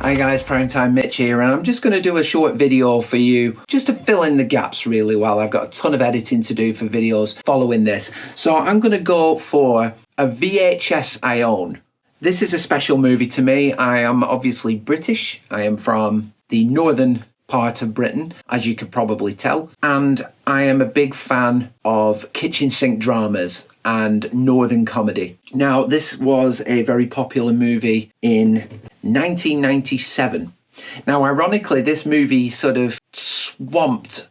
Hi guys, Primetime Mitch here, and I'm just going to do a short video for you just to fill in the gaps really well. I've got a ton of editing to do for videos following this. So I'm going to go for a VHS I own. This is a special movie to me. I am obviously British. I am from the northern part of Britain, as you could probably tell. And I am a big fan of kitchen sink dramas and northern comedy. Now, this was a very popular movie in 1997. Now, ironically, this movie sort of swamped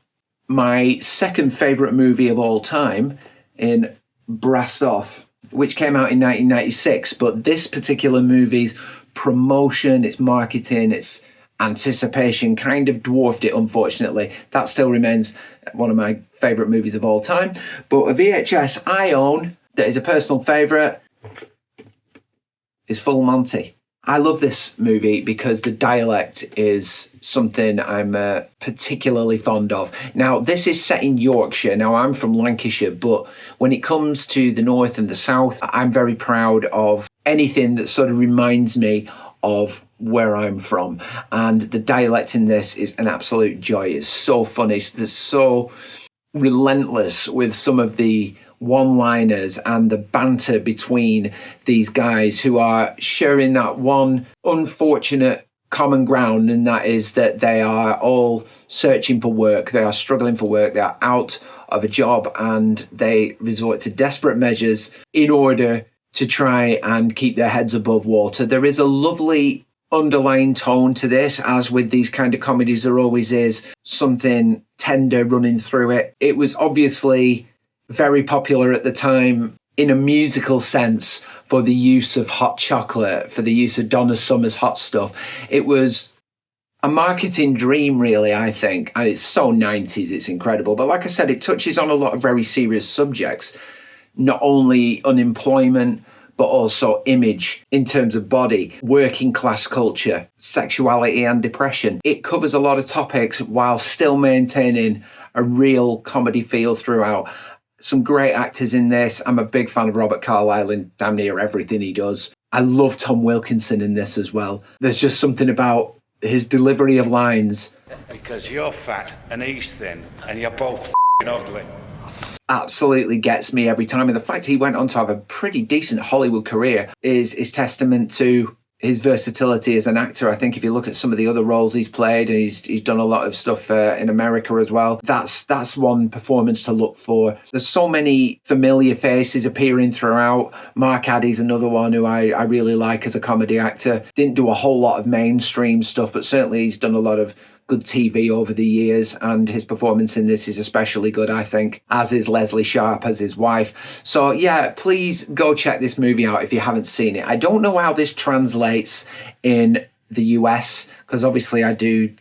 my second favourite movie of all time in Brassed Off, which came out in 1996. But this particular movie's promotion, its marketing, its anticipation kind of dwarfed it, unfortunately. That still remains one of my favourite movies of all time. But a VHS I own that is a personal favourite is Full Monty. I love this movie because the dialect is something I'm particularly fond of. Now, this is set in Yorkshire. Now, I'm from Lancashire, but when it comes to the north and the south, I'm very proud of anything that sort of reminds me of where I'm from. And the dialect in this is an absolute joy. It's so funny. They're so relentless with some of the one-liners and the banter between these guys who are sharing that one unfortunate common ground, and that is that they are all searching for work. They are struggling for work. They are out of a job, and they resort to desperate measures in order to try and keep their heads above water. There is a lovely underlying tone to this, as with these kind of comedies, there always is something tender running through it. It was obviously very popular at the time in a musical sense for the use of hot chocolate, for the use of Donna Summer's Hot Stuff. It was a marketing dream, really, I think, and it's so 90s, it's incredible. But like I said, it touches on a lot of very serious subjects, not only unemployment, but also image in terms of body, working class culture, sexuality and depression. It covers a lot of topics while still maintaining a real comedy feel throughout. Some great actors in this. I'm a big fan of Robert Carlyle in damn near everything he does. I love Tom Wilkinson in this as well. There's just something about his delivery of lines. Because you're fat and he's thin and you're both ugly. Absolutely gets me every time. And the fact he went on to have a pretty decent Hollywood career is testament to his versatility as an actor. I think if you look at some of the other roles he's played, and he's done a lot of stuff in America as well, that's one performance to look for. There's so many familiar faces appearing throughout. Mark Addy's another one who I really like as a comedy actor. Didn't do a whole lot of mainstream stuff, but certainly he's done a lot of good TV over the years, and his performance in this is especially good, I think, as is Leslie Sharp as his wife. So yeah, please go check this movie out if you haven't seen it. I don't know how this translates in the US, because obviously I do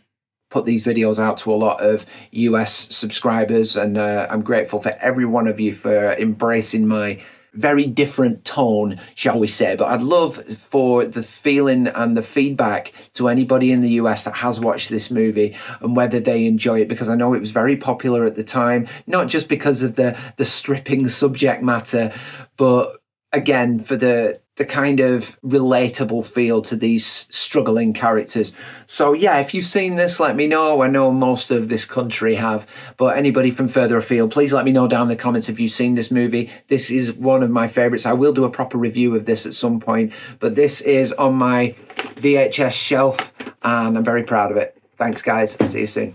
put these videos out to a lot of US subscribers, and I'm grateful for every one of you for embracing my very different tone, shall we say. But I'd love for the feeling and the feedback to anybody in the US that has watched this movie and whether they enjoy it, because I know it was very popular at the time, not just because of the stripping subject matter, but again for the kind of relatable feel to these struggling characters. So yeah, if you've seen this, let me know. I know most of this country have, but anybody from further afield, please let me know down in the comments if you've seen this movie. This is one of my favorites. I will do a proper review of this at some point, but this is on my VHS shelf and I'm very proud of it. Thanks guys, see you soon.